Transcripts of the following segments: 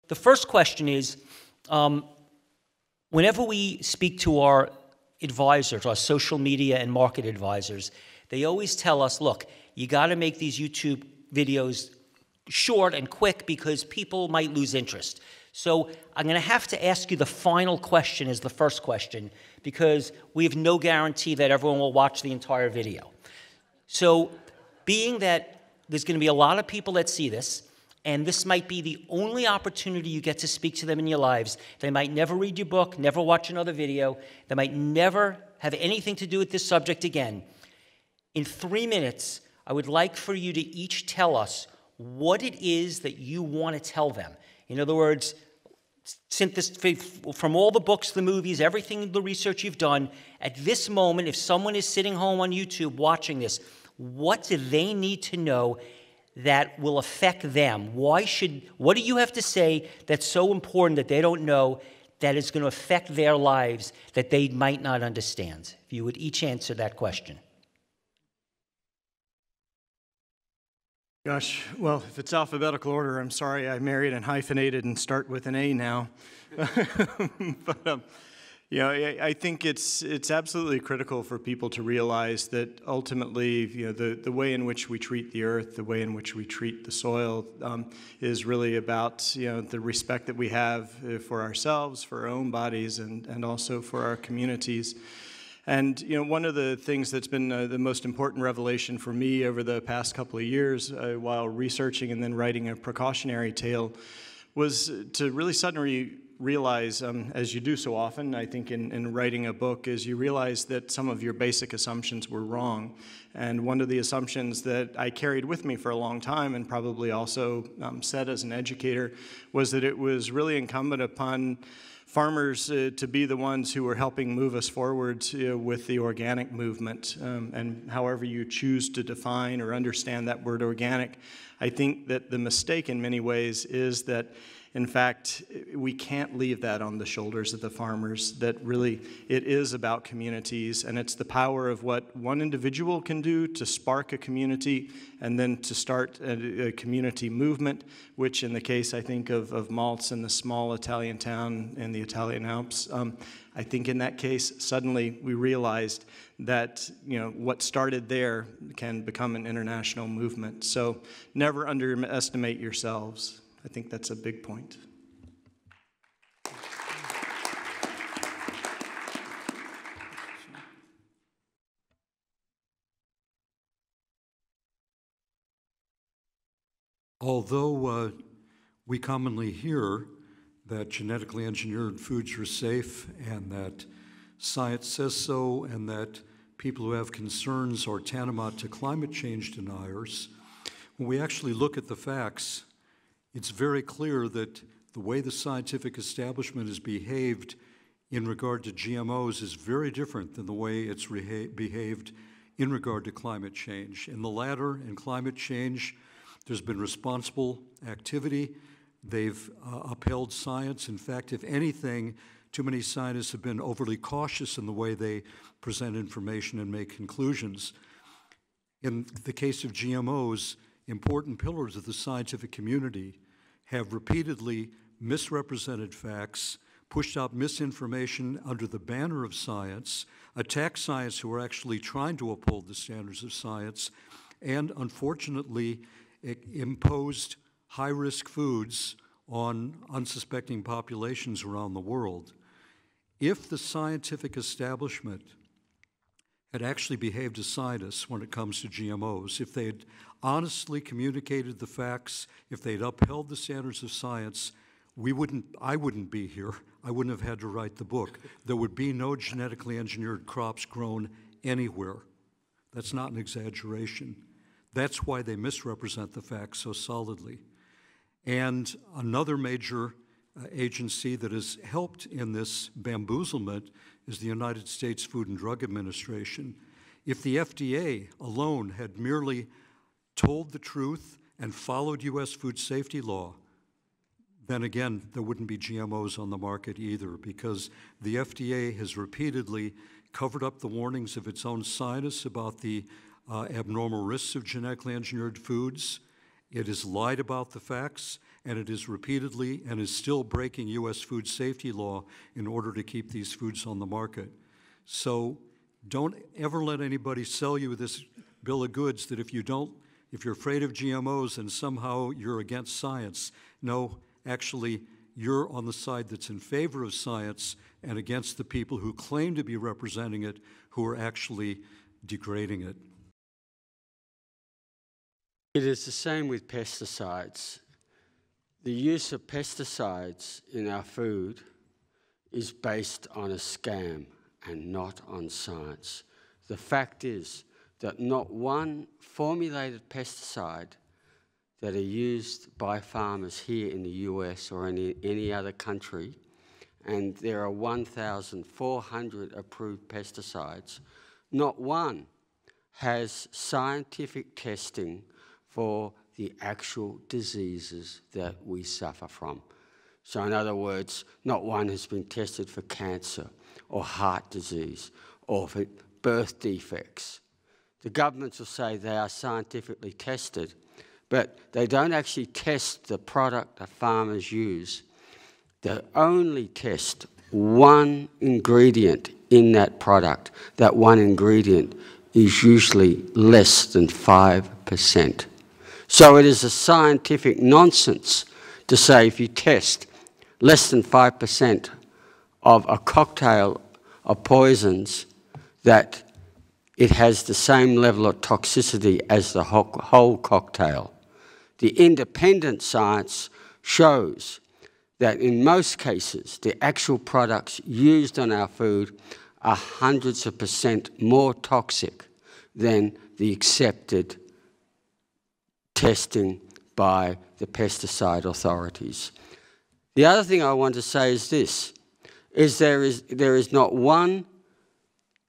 The first question is, whenever we speak to our advisors, our social media and market advisors, they always tell us, look, you got to make these YouTube videos short and quick because people might lose interest. So I'm going to have to ask you the final question as the first question because we have no guarantee that everyone will watch the entire video. So being that there's going to be a lot of people that see this, and this might be the only opportunity you get to speak to them in your lives. They might never read your book, never watch another video. They might never have anything to do with this subject again. In 3 minutes, I would like for you to each tell us what it is that you want to tell them. In other words, from all the books, the movies, everything, the research you've done, at this moment, if someone is sitting home on YouTube watching this, what do they need to know that will affect them? What do you have to say that's so important that they don't know that is going to affect their lives that they might not understand? If you would each answer that question. Gosh, well, if it's alphabetical order, I'm sorry I married and hyphenated and start with an A now. But you know, I think it's absolutely critical for people to realize that ultimately, you know, the way in which we treat the earth, the way in which we treat the soil, is really about, you know, the respect that we have for ourselves, for our own bodies, and also for our communities. And, you know, one of the things that's been the most important revelation for me over the past couple of years while researching and then writing a precautionary tale was to really suddenly realize, as you do so often, I think in writing a book, is you realize that some of your basic assumptions were wrong. And one of the assumptions that I carried with me for a long time and probably also said as an educator was that it was really incumbent upon farmers to be the ones who were helping move us forward with the organic movement. And however you choose to define or understand that word organic, I think that the mistake in many ways is that, in fact, we can't leave that on the shoulders of the farmers, that really it is about communities, and it's the power of what one individual can do to spark a community and then to start a community movement, which in the case, I think, of malts in the small Italian town in the Italian Alps, I think in that case, suddenly we realized that, you know, what started there can become an international movement. So never underestimate yourselves. I think that's a big point. Although we commonly hear that genetically engineered foods are safe and that science says so and that people who have concerns are tantamount to climate change deniers, when we actually look at the facts, it's very clear that the way the scientific establishment has behaved in regard to GMOs is very different than the way it's behaved in regard to climate change. In the latter, in climate change, there's been responsible activity. They've upheld science. In fact, if anything, too many scientists have been overly cautious in the way they present information and make conclusions. In the case of GMOs, important pillars of the scientific community have repeatedly misrepresented facts, pushed out misinformation under the banner of science, attacked science who are actually trying to uphold the standards of science, and unfortunately imposed high-risk foods on unsuspecting populations around the world. If the scientific establishment had actually behaved as scientists when it comes to GMOs, if they had honestly communicated the facts, if they'd upheld the standards of science, I wouldn't be here. I wouldn't have had to write the book. There would be no genetically engineered crops grown anywhere. That's not an exaggeration. That's why they misrepresent the facts so solidly. And another major agency that has helped in this bamboozlement is the United States Food and Drug Administration. If the FDA alone had merely told the truth and followed U.S. food safety law, then again, there wouldn't be GMOs on the market either, because the FDA has repeatedly covered up the warnings of its own scientists about the abnormal risks of genetically engineered foods. It has lied about the facts, and it is repeatedly and is still breaking U.S. food safety law in order to keep these foods on the market. So don't ever let anybody sell you this bill of goods that if you're afraid of GMOs and somehow you're against science. No, actually, you're on the side that's in favor of science and against the people who claim to be representing it, who are actually degrading it. It is the same with pesticides. The use of pesticides in our food is based on a scam and not on science. The fact is that not one formulated pesticide that are used by farmers here in the US or any other country, and there are 1,400 approved pesticides, not one has scientific testing for the actual diseases that we suffer from. So in other words, not one has been tested for cancer or heart disease or for birth defects. The governments will say they are scientifically tested, but they don't actually test the product that farmers use. They only test one ingredient in that product. That one ingredient is usually less than 5%. So it is a scientific nonsense to say if you test less than 5% of a cocktail of poisons that it has the same level of toxicity as the whole cocktail. The independent science shows that in most cases, the actual products used on our food are hundreds of percent more toxic than the accepted testing by the pesticide authorities. The other thing I want to say is this, is there is not one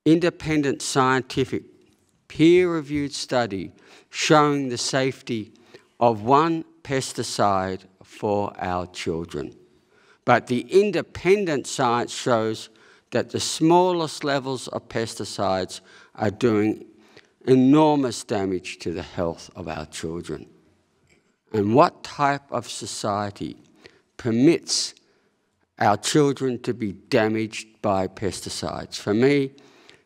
independent scientific peer-reviewed study showing the safety of one pesticide for our children. But the independent science shows that the smallest levels of pesticides are doing enormous damage to the health of our children. And what type of society permits our children to be damaged by pesticides? For me,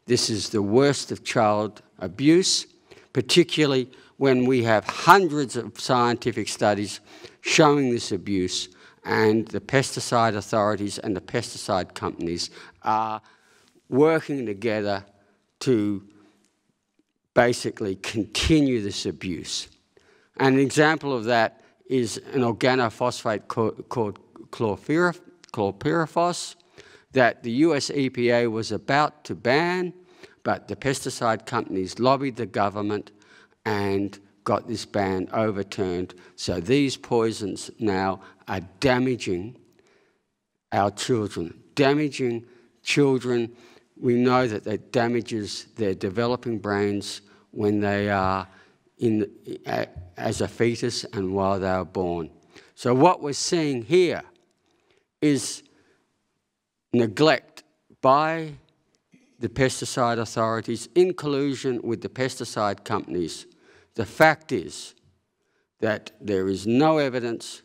this is the worst of child abuse, particularly when we have hundreds of scientific studies showing this abuse, and the pesticide authorities and the pesticide companies are working together to basically continue this abuse. An example of that is an organophosphate called chlorpyrifos that the US EPA was about to ban, but the pesticide companies lobbied the government and got this ban overturned. So these poisons now are damaging our children. Damaging children, we know that it damages their developing brains when they are as a fetus and while they are born. So what we're seeing here is neglect by the pesticide authorities in collusion with the pesticide companies. The fact is that there is no evidence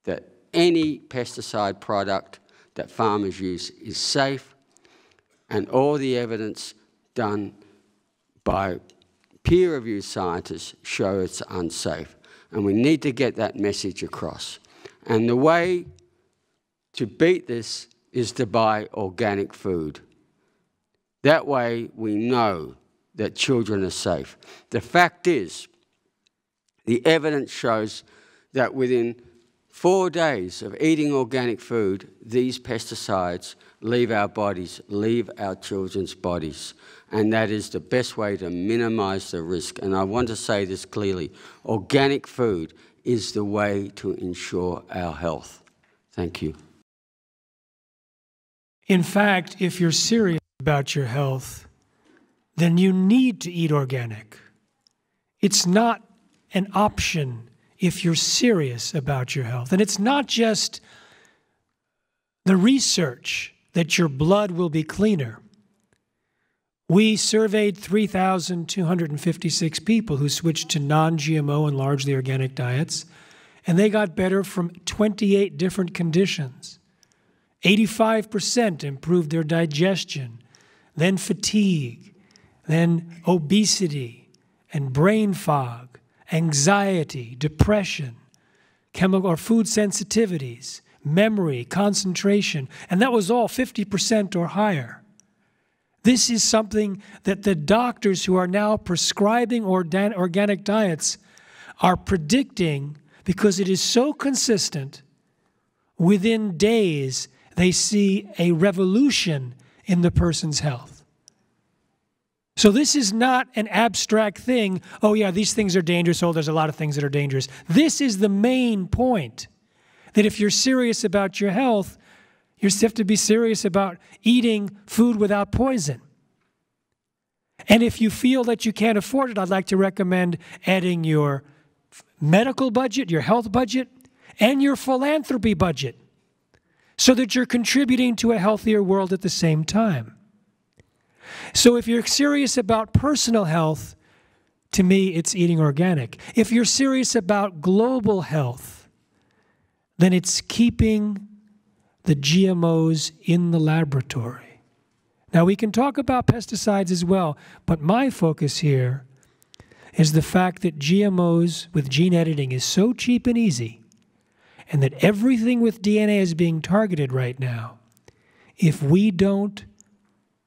that any pesticide product that farmers use is safe, and all the evidence done by peer-reviewed scientists show it's unsafe. And we need to get that message across. And the way to beat this is to buy organic food. That way we know that children are safe. The fact is, the evidence shows that within 4 days of eating organic food, these pesticides leave our bodies, leave our children's bodies. And that is the best way to minimize the risk. And I want to say this clearly. Organic food is the way to ensure our health. Thank you. In fact, if you're serious about your health, then you need to eat organic. It's not an option if you're serious about your health. And it's not just the research that your blood will be cleaner. We surveyed 3,256 people who switched to non-GMO and largely organic diets, and they got better from 28 different conditions. 85% improved their digestion, then fatigue, then obesity, and brain fog, anxiety, depression, chemical or food sensitivities, memory, concentration, and that was all 50% or higher. This is something that the doctors who are now prescribing organic diets are predicting, because it is so consistent. Within days, they see a revolution in the person's health. So this is not an abstract thing. Oh yeah, these things are dangerous. Oh, there's a lot of things that are dangerous. This is the main point, that if you're serious about your health, you have to be serious about eating food without poison. And if you feel that you can't afford it, I'd like to recommend adding your medical budget, your health budget, and your philanthropy budget, so that you're contributing to a healthier world at the same time. So if you're serious about personal health, to me, it's eating organic. If you're serious about global health, then it's keeping the GMOs in the laboratory. Now, we can talk about pesticides as well, but my focus here is the fact that GMOs with gene editing is so cheap and easy, and that everything with DNA is being targeted right now. If we don't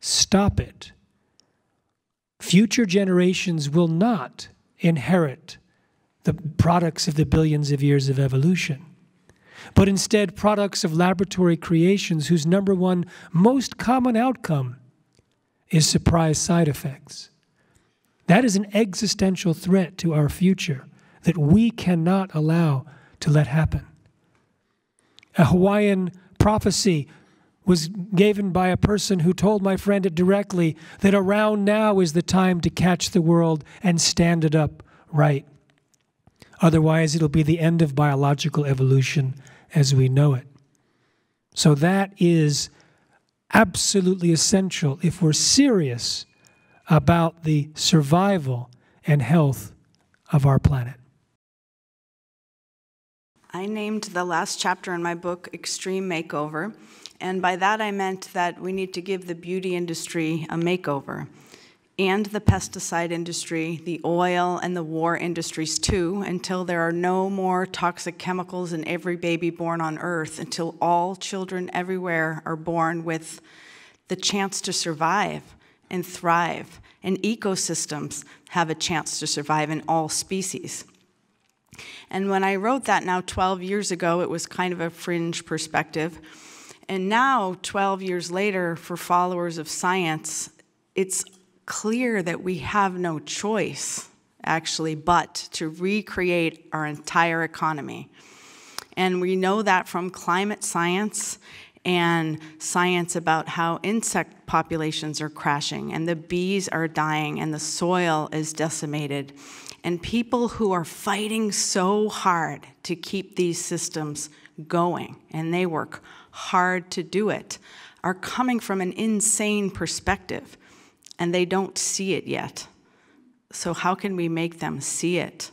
stop it, future generations will not inherit the products of the billions of years of evolution, but instead products of laboratory creations whose number one most common outcome is surprise side effects. That is an existential threat to our future that we cannot allow to let happen. A Hawaiian prophecy was given by a person who told my friend it directly, that around now is the time to catch the world and stand it up right. Otherwise, it'll be the end of biological evolution as we know it. So that is absolutely essential if we're serious about the survival and health of our planet. I named the last chapter in my book Extreme Makeover, and by that I meant that we need to give the beauty industry a makeover, and the pesticide industry, the oil and the war industries too, until there are no more toxic chemicals in every baby born on Earth, until all children everywhere are born with the chance to survive and thrive, and ecosystems have a chance to survive in all species. And when I wrote that now 12 years ago, it was kind of a fringe perspective. And now, 12 years later, for followers of science, it's clear that we have no choice, actually, but to recreate our entire economy. And we know that from climate science and science about how insect populations are crashing, and the bees are dying, and the soil is decimated. And people who are fighting so hard to keep these systems going, and they work hard to do it, are coming from an insane perspective, and they don't see it yet. So how can we make them see it?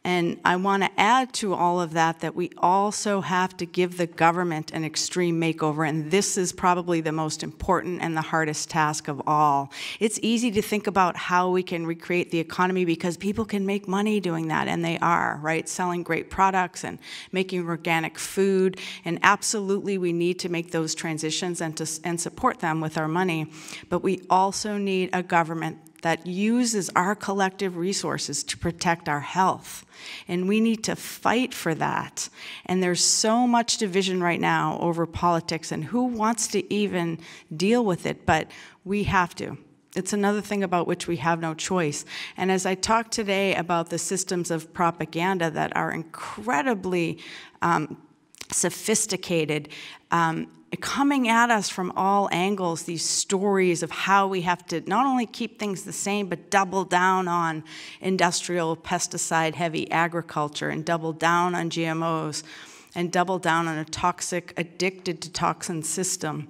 And I want to add to all of that that we also have to give the government an extreme makeover, and this is probably the most important and the hardest task of all. It's easy to think about how we can recreate the economy because people can make money doing that, and they are, right? Selling great products and making organic food, and absolutely we need to make those transitions and support them with our money. But we also need a government that uses our collective resources to protect our health. And we need to fight for that. And there's so much division right now over politics and who wants to even deal with it, but we have to. It's another thing about which we have no choice. And as I talk today about the systems of propaganda that are incredibly sophisticated, coming at us from all angles, these stories of how we have to not only keep things the same, but double down on industrial pesticide-heavy agriculture, and double down on GMOs, and double down on a toxic, addicted to toxin system.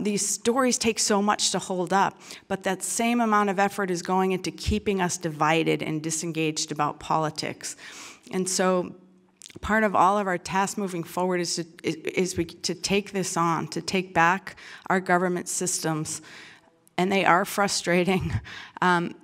These stories take so much to hold up, but that same amount of effort is going into keeping us divided and disengaged about politics. And so part of all of our tasks moving forward is to take this on, to take back our government systems, and they are frustrating, and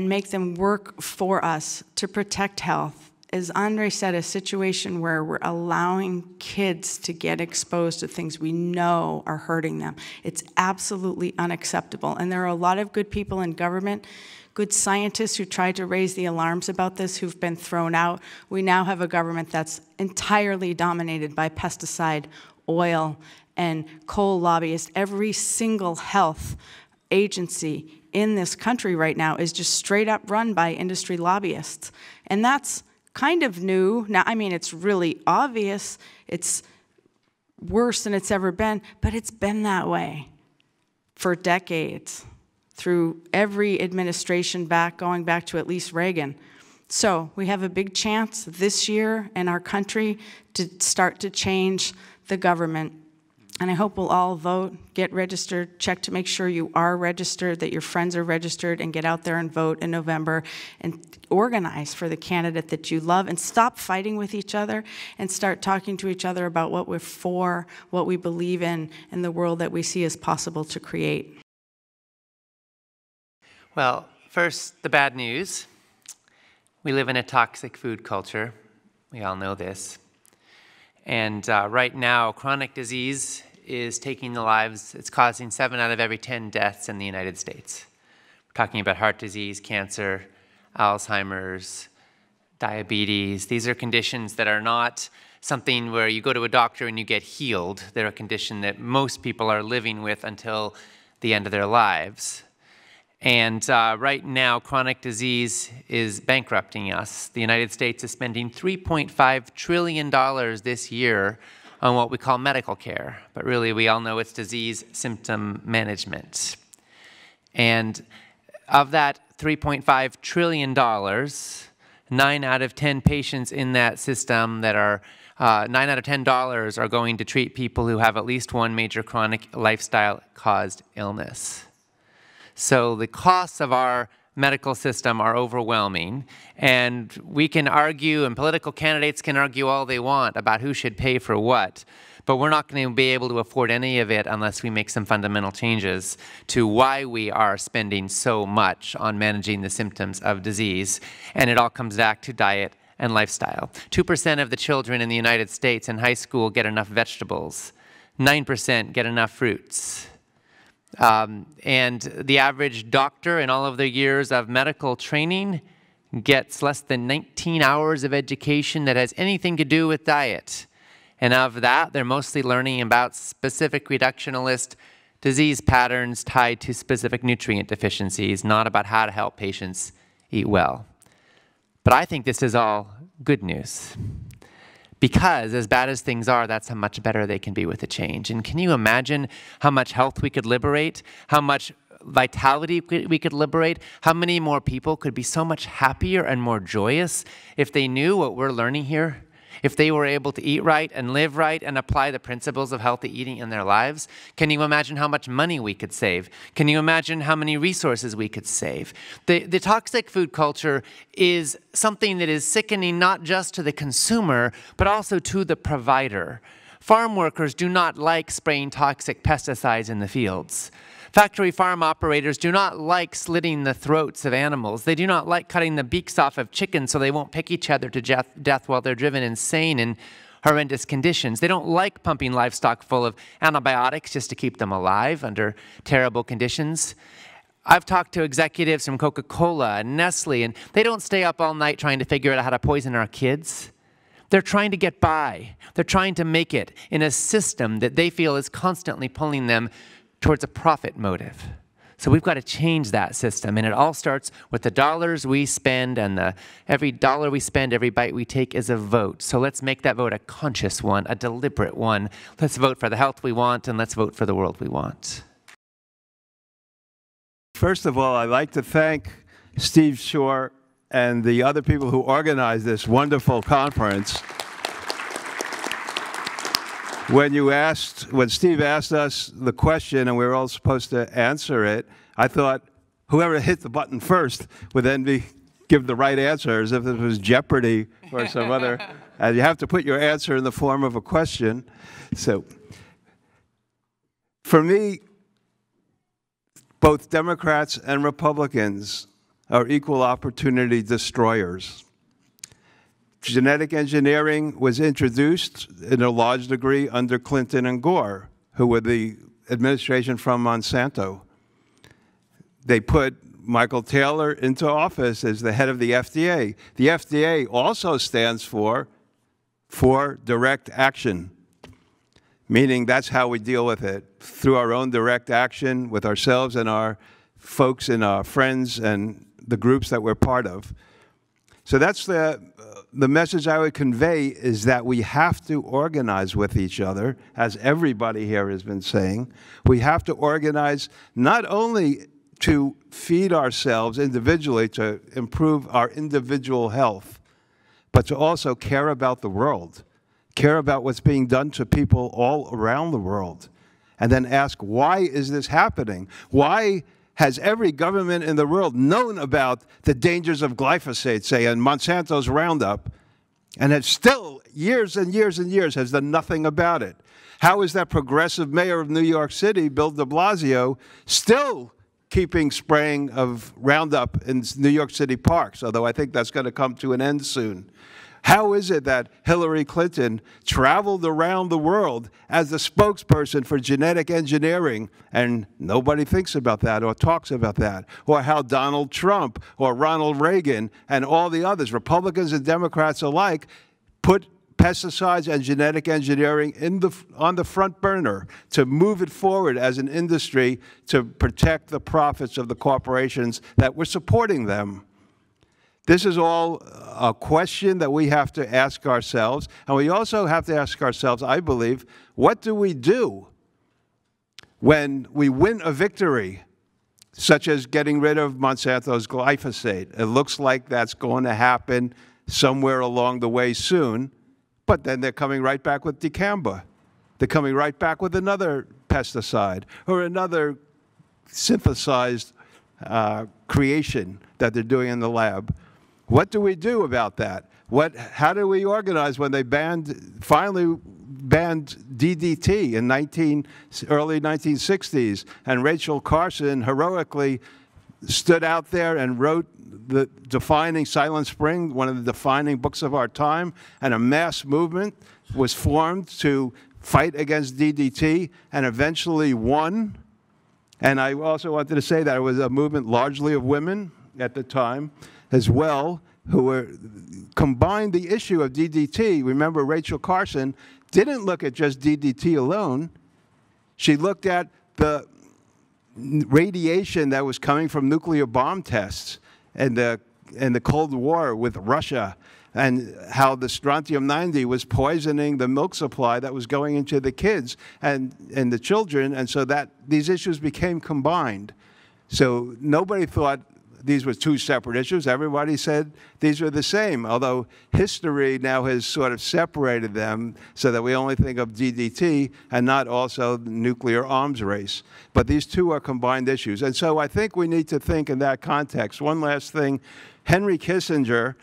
make them work for us to protect health. As Andre said, a situation where we're allowing kids to get exposed to things we know are hurting them. It's absolutely unacceptable. And there are a lot of good people in government, good scientists who tried to raise the alarms about this, who've been thrown out. We now have a government that's entirely dominated by pesticide, oil, and coal lobbyists. Every single health agency in this country right now is just straight up run by industry lobbyists. And that's kind of new. Now, I mean, it's really obvious. It's worse than it's ever been, but it's been that way for decades, through every administration going back to at least Reagan. So we have a big chance this year in our country to start to change the government. And I hope we'll all vote, get registered, check to make sure you are registered, that your friends are registered, and get out there and vote in November and organize for the candidate that you love, and stop fighting with each other and start talking to each other about what we're for, what we believe in, and the world that we see as possible to create. Well, first, the bad news. We live in a toxic food culture. We all know this. And right now, chronic disease is taking the lives, it's causing 7 out of every 10 deaths in the United States. We're talking about heart disease, cancer, Alzheimer's, diabetes. These are conditions that are not something where you go to a doctor and you get healed. They're a condition that most people are living with until the end of their lives. And right now, chronic disease is bankrupting us. The United States is spending $3.5 trillion this year on what we call medical care. But really, we all know it's disease symptom management. And of that $3.5 trillion, 9 out of 10 patients in that system that are, $9 out of $10 are going to treat people who have at least one major chronic lifestyle-caused illness. So the costs of our medical system are overwhelming, and we can argue, and political candidates can argue all they want about who should pay for what, but we're not going to be able to afford any of it unless we make some fundamental changes to why we are spending so much on managing the symptoms of disease. And it all comes back to diet and lifestyle. 2% of the children in the United States in high school get enough vegetables. 9% get enough fruits. And the average doctor in all of their years of medical training gets less than 19 hours of education that has anything to do with diet. And of that, they're mostly learning about specific reductionist disease patterns tied to specific nutrient deficiencies, not about how to help patients eat well. But I think this is all good news. Because as bad as things are, that's how much better they can be with a change. And can you imagine how much health we could liberate, how much vitality we could liberate, how many more people could be so much happier and more joyous if they knew what we're learning here? If they were able to eat right and live right and apply the principles of healthy eating in their lives? Can you imagine how much money we could save? Can you imagine how many resources we could save? The toxic food culture is something that is sickening not just to the consumer, but also to the provider. Farm workers do not like spraying toxic pesticides in the fields. Factory farm operators do not like slitting the throats of animals. They do not like cutting the beaks off of chickens so they won't pick each other to death while they're driven insane in horrendous conditions. They don't like pumping livestock full of antibiotics just to keep them alive under terrible conditions. I've talked to executives from Coca-Cola and Nestle, and they don't stay up all night trying to figure out how to poison our kids. They're trying to get by. They're trying to make it in a system that they feel is constantly pulling them towards a profit motive. So we've got to change that system, and it all starts with the dollars we spend, and every dollar we spend, every bite we take is a vote. So let's make that vote a conscious one, a deliberate one. Let's vote for the health we want, and let's vote for the world we want. First of all, I'd like to thank Steve Shore and the other people who organized this wonderful conference. When Steve asked us the question and we were all supposed to answer it, I thought whoever hit the button first would then give the right answer, as if it was Jeopardy or some other And you have to put your answer in the form of a question. So, for me, both Democrats and Republicans are equal opportunity destroyers. Genetic engineering was introduced in a large degree under Clinton and Gore, who were the administration from Monsanto. They put Michael Taylor into office as the head of the FDA. The FDA also stands for direct action, meaning that's how we deal with it, through our own direct action with ourselves and our folks and our friends and the groups that we're part of. So that's the message I would convey, is that we have to organize with each other, as everybody here has been saying. We have to organize not only to feed ourselves individually, to improve our individual health, but to also care about the world, care about what's being done to people all around the world, and then ask, why is this happening? Why has every government in the world known about the dangers of glyphosate, say, and Monsanto's Roundup, and has still, years and years and years, has done nothing about it? How is that progressive mayor of New York City, Bill de Blasio, still keeping spraying of Roundup in New York City parks, although I think that's going to come to an end soon? How is it that Hillary Clinton traveled around the world as the spokesperson for genetic engineering, and nobody thinks about that or talks about that? Or how Donald Trump or Ronald Reagan and all the others, Republicans and Democrats alike, put pesticides and genetic engineering on the front burner to move it forward as an industry to protect the profits of the corporations that were supporting them. This is all a question that we have to ask ourselves, and we also have to ask ourselves, I believe, what do we do when we win a victory, such as getting rid of Monsanto's glyphosate? It looks like that's going to happen somewhere along the way soon, but then they're coming right back with dicamba. They're coming right back with another pesticide or another synthesized creation that they're doing in the lab. What do we do about that? How do we organize when they finally banned DDT in early 1960s, and Rachel Carson heroically stood out there and wrote the defining Silent Spring, one of the defining books of our time, and a mass movement was formed to fight against DDT and eventually won. And I also wanted to say that it was a movement largely of women at the time as well, who were combined the issue of DDT. Remember, Rachel Carson didn't look at just DDT alone. She looked at the radiation that was coming from nuclear bomb tests and the Cold War with Russia, and how the strontium-90 was poisoning the milk supply that was going into the kids and the children, and so that these issues became combined. So nobody thought these were two separate issues. Everybody said these were the same, although history now has sort of separated them so that we only think of DDT and not also the nuclear arms race. But these two are combined issues. And so I think we need to think in that context. One last thing, Henry Kissinger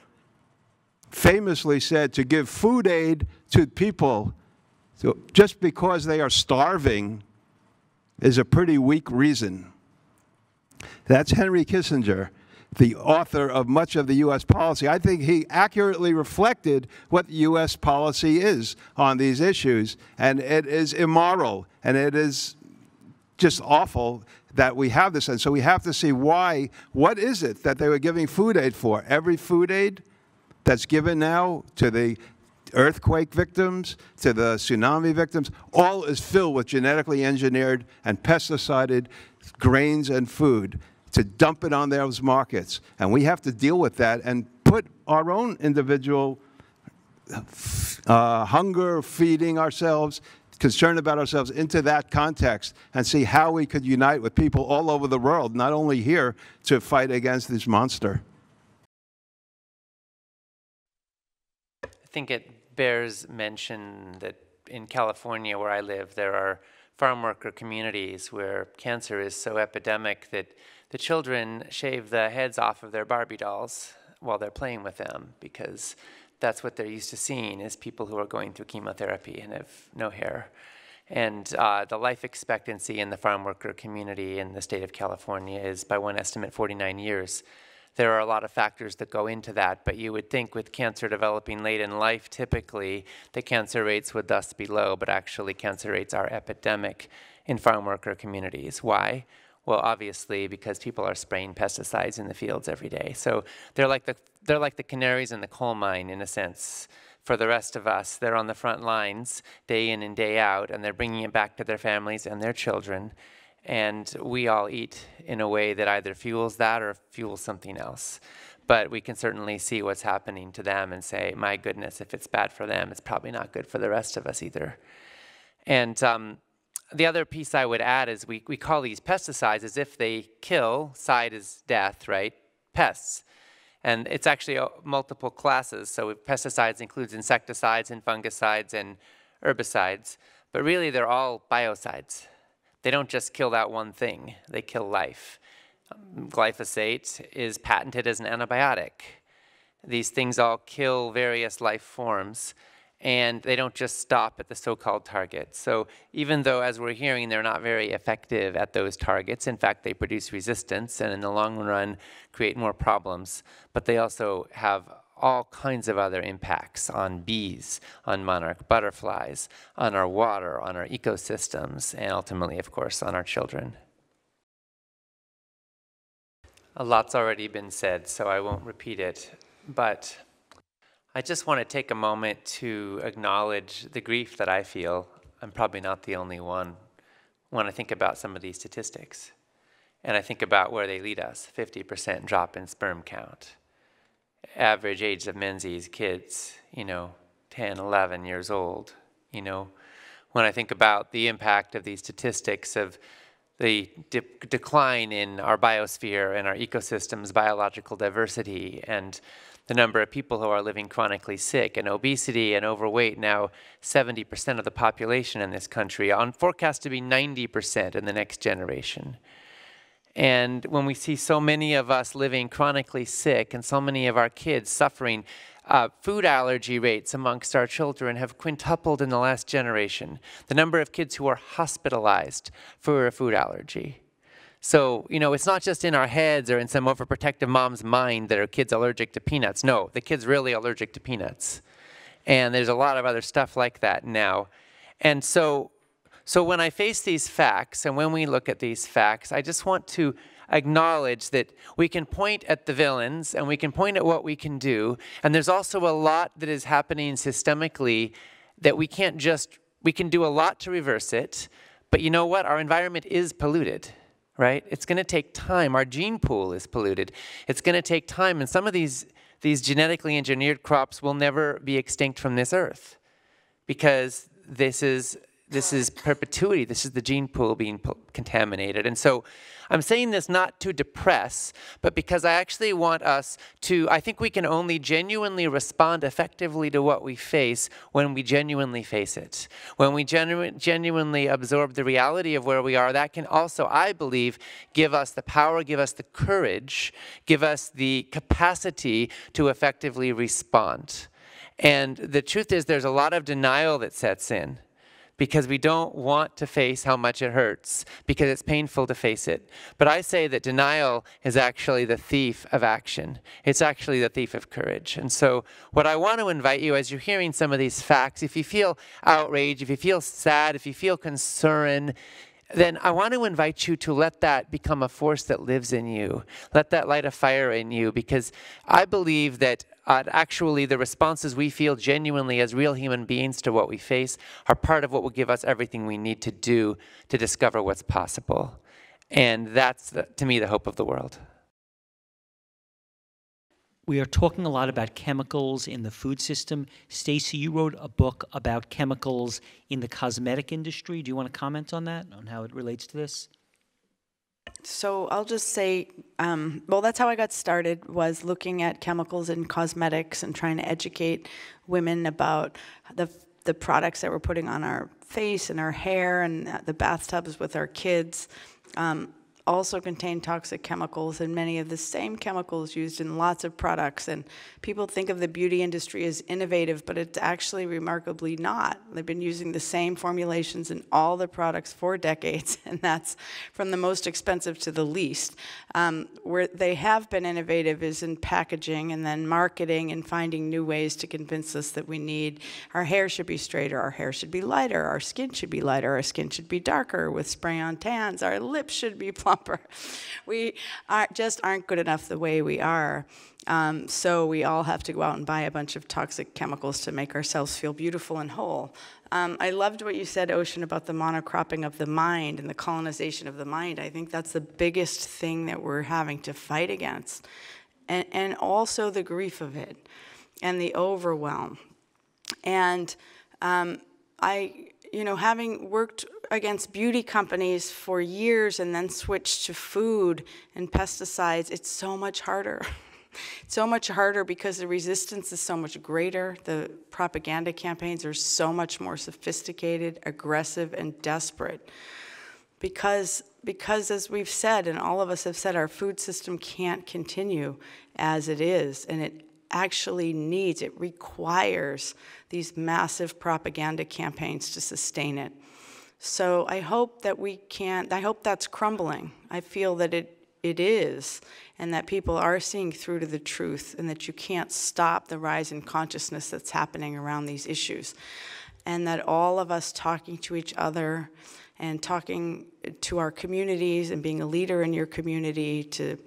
famously said to give food aid to people just because they are starving is a pretty weak reason. That's Henry Kissinger, the author of much of the U.S. policy. I think he accurately reflected what the U.S. policy is on these issues, and it is immoral, and it is just awful that we have this. And so we have to see why. What is it that they were giving food aid for? Every food aid that's given now to the earthquake victims, to the tsunami victims, all is filled with genetically engineered and pesticided grains and food to dump it on those markets. And we have to deal with that and put our own individual hunger, feeding ourselves, concern about ourselves into that context and see how we could unite with people all over the world, not only here, to fight against this monster. I think it bears mention that in California, where I live, there are farm worker communities where cancer is so epidemic that the children shave the heads off of their Barbie dolls while they're playing with them, because that's what they're used to seeing, is people who are going through chemotherapy and have no hair. And the life expectancy in the farm worker community in the state of California is, by one estimate, 49 years. There are a lot of factors that go into that, but you would think with cancer developing late in life, typically, the cancer rates would thus be low, but actually cancer rates are epidemic in farm worker communities. Why? Well, obviously, because people are spraying pesticides in the fields every day. So they're like the canaries in the coal mine, in a sense. For the rest of us, they're on the front lines day in and day out, and they're bringing it back to their families and their children. And we all eat in a way that either fuels that or fuels something else. But we can certainly see what's happening to them and say, my goodness, if it's bad for them, it's probably not good for the rest of us either. And the other piece I would add is we call these pesticides as if they kill, side is death, right? Pests. And it's actually multiple classes. So pesticides includes insecticides and fungicides and herbicides. But really, they're all biocides. They don't just kill that one thing. They kill life. Glyphosate is patented as an antibiotic. These things all kill various life forms. And they don't just stop at the so-called target. So even though, as we're hearing, they're not very effective at those targets, in fact, they produce resistance and in the long run create more problems, but they also have all kinds of other impacts on bees, on monarch butterflies, on our water, on our ecosystems, and ultimately, of course, on our children. A lot's already been said, so I won't repeat it, but I just want to take a moment to acknowledge the grief that I feel. I'm probably not the only one when I think about some of these statistics. And I think about where they lead us, 50% drop in sperm count. Average age of menses, kids, 10, 11 years old. When I think about the impact of these statistics of the decline in our biosphere and our ecosystems, biological diversity, and the number of people who are living chronically sick, and obesity and overweight, now 70% of the population in this country, on forecast to be 90% in the next generation. And when we see so many of us living chronically sick and so many of our kids suffering, food allergy rates amongst our children have quintupled in the last generation. The number of kids who are hospitalized for a food allergy. So, it's not just in our heads or in some overprotective mom's mind that our kid's allergic to peanuts. No, the kid's really allergic to peanuts. And there's a lot of other stuff like that now. And so when I face these facts, and when we look at these facts, I just want to acknowledge that we can point at the villains, and we can point at what we can do. And there's also a lot that is happening systemically that we can do a lot to reverse it. But you know what? Our environment is polluted. Right? It's going to take time. Our gene pool is polluted. It's going to take time. And some of these genetically engineered crops will never be extinct from this earth because this is perpetuity. This is the gene pool being contaminated. And so I'm saying this not to depress, but because I actually want us to, I think we can only genuinely respond effectively to what we face when we genuinely face it. When we genuinely absorb the reality of where we are, that can also, I believe, give us the power, give us the courage, give us the capacity to effectively respond. And the truth is there's a lot of denial that sets in, because we don't want to face how much it hurts, because it's painful to face it. But I say that denial is actually the thief of action. It's actually the thief of courage. And so what I want to invite you, as you're hearing some of these facts, if you feel outraged, if you feel sad, if you feel concern, then I want to invite you to let that become a force that lives in you. Let that light a fire in you, because I believe that actually the responses we feel genuinely as real human beings to what we face are part of what will give us everything we need to do to discover what's possible. And that's, to me, the hope of the world. We are talking a lot about chemicals in the food system. Stacy, you wrote a book about chemicals in the cosmetic industry. Do you want to comment on that, on how it relates to this? So I'll just say, well, that's how I got started, was looking at chemicals in cosmetics and trying to educate women about the products that we're putting on our face and our hair and the bathtubs with our kids. also contain toxic chemicals and many of the same chemicals used in lots of products. And people think of the beauty industry as innovative, but it's actually remarkably not. They've been using the same formulations in all the products for decades, and that's from the most expensive to the least. Where they have been innovative is in packaging and then marketing and finding new ways to convince us that we need, our hair should be straighter, our hair should be lighter, our skin should be lighter, our skin should be darker with spray-on tans, our lips should be plumper. We just aren't good enough the way we are. So we all have to go out and buy a bunch of toxic chemicals to make ourselves feel beautiful and whole. I loved what you said, Ocean, about the monocropping of the mind and the colonization of the mind. I think that's the biggest thing that we're having to fight against. And also the grief of it and the overwhelm. And having worked against beauty companies for years and then switched to food and pesticides, it's so much harder. It's so much harder because the resistance is so much greater. The propaganda campaigns are so much more sophisticated, aggressive, and desperate. Because as we've said, and all of us have said, our food system can't continue as it is, and it actually needs, it requires these massive propaganda campaigns to sustain it. So I hope that I hope that's crumbling. I feel that it is, and that people are seeing through to the truth, and that you can't stop the rise in consciousness that's happening around these issues. And that all of us talking to each other and talking to our communities and being a leader in your community to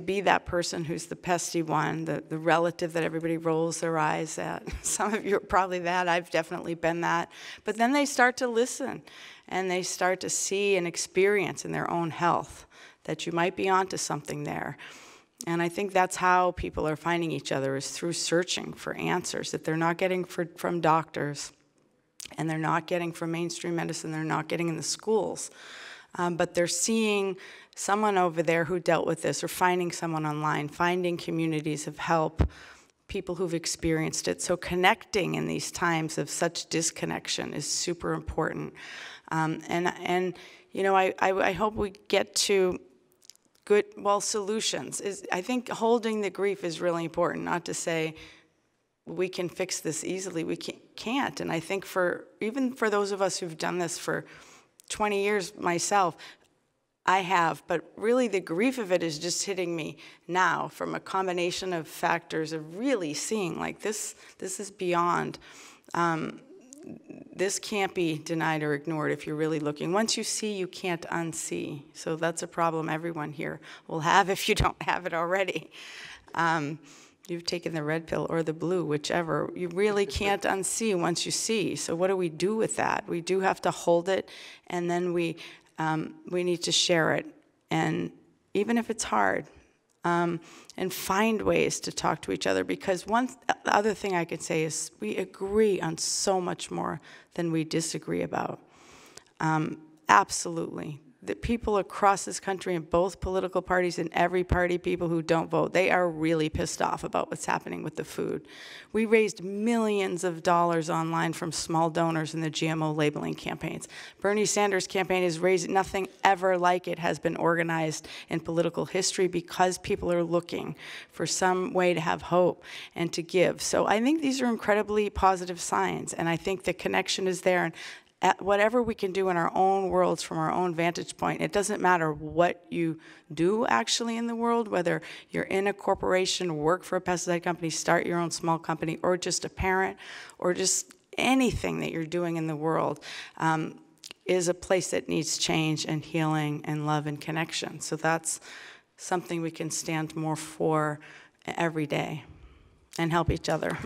be that person who's the pesty one, the relative that everybody rolls their eyes at. Some of you are probably that. I've definitely been that. But then they start to listen, and they start to see and experience in their own health that you might be onto something there. And I think that's how people are finding each other, is through searching for answers that they're not getting from doctors, and they're not getting from mainstream medicine, they're not getting in the schools. But they're seeing someone over there who dealt with this, or finding someone online, finding communities of help, people who've experienced it. So connecting in these times of such disconnection is super important. I hope we get to solutions. I think holding the grief is really important, not to say we can fix this easily. We can't. And I think even for those of us who've done this for 20 years myself, I have, but really the grief of it is just hitting me now from a combination of factors of really seeing like this is beyond. This can't be denied or ignored if you're really looking. Once you see, you can't unsee. So that's a problem everyone here will have if you don't have it already. You've taken the red pill or the blue, whichever. You really can't unsee once you see. So what do we do with that? We do have to hold it, and then we need to share it. And even if it's hard, and find ways to talk to each other. Because the other thing I could say is we agree on so much more than we disagree about. Absolutely. The people across this country in both political parties, in every party, people who don't vote, they are really pissed off about what's happening with the food. We raised millions of dollars online from small donors in the GMO labeling campaigns. Bernie Sanders' campaign has raised nothing ever like it has been organized in political history, because people are looking for some way to have hope and to give. So I think these are incredibly positive signs, and I think the connection is there. And whatever we can do in our own worlds from our own vantage point, it doesn't matter what you do actually in the world, whether you're in a corporation, work for a pesticide company, start your own small company, or just a parent, or just anything that you're doing in the world, is a place that needs change and healing and love and connection. So that's something we can stand more for every day and help each other.